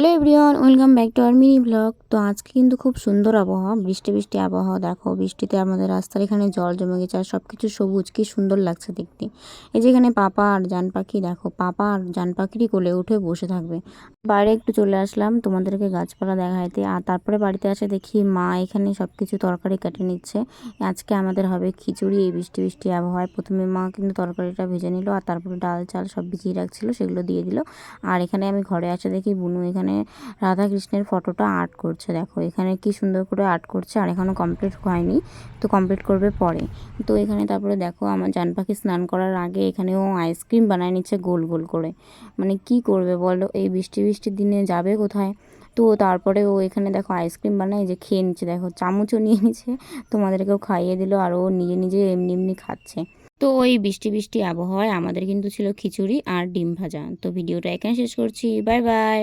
Hello everyone, welcome back to our mini blog. তো আজকে কিন্তু খুব সুন্দর আবহাওয়া, বৃষ্টি বৃষ্টি আবহাওয়া। দেখো বৃষ্টিতে আমাদের রাস্তার এখানে জল জমে গেছে আর সব কিছু সবুজ, কি সুন্দর লাগছে দেখতে। এই যে এখানে পাপা আর জান পাখি, দেখো পাপা আর জান পাখিরই কোলে উঠে বসে থাকবে। বাইরে একটু চলে আসলাম তোমাদেরকে গাছপালা দেখাইতে, আর তারপরে বাড়িতে আসে দেখি মা এখানে সব কিছু তরকারি কেটে নিচ্ছে। আজকে আমাদের হবে খিচুড়ি এই বৃষ্টি বৃষ্টি আবহাওয়ায়। প্রথমে মা কিন্তু তরকারিটা ভেজে নিল আর তারপরে ডাল চাল সব ভিজিয়ে রাখছিল, সেগুলো দিয়ে দিল। আর এখানে আমি ঘরে আসে দেখি বুনু এখানে রাধা কৃষ্ণের ফটোটা আর্ট করছে। দেখো এখানে কি সুন্দর করে আর্ট করছে, আর এখনও কমপ্লিট হয়নি, তো কমপ্লিট করবে পরে। তো এখানে তারপরে দেখো আমার জান পাখি স্নান করার আগে এখানেও আইসক্রিম বানায় নিচ্ছে গোল গোল করে। মানে কি করবে বলো, এই বৃষ্টি বৃষ্টির দিনে যাবে কোথায়? তো তারপরে ও এখানে দেখো আইসক্রিম বানায় যে খেয়ে নিচ্ছে, দেখো চামচও নিয়ে নিচ্ছে, তোমাদেরকেও খাইয়ে দিল, আর ও নিজে নিজে এমনি এমনি খাচ্ছে। তো ওই বৃষ্টি বৃষ্টি আবহাওয়ায় আমাদের কিন্তু ছিল খিচুড়ি আর ডিম ভাজা। তো ভিডিওটা এখানে শেষ করছি, বাই বাই।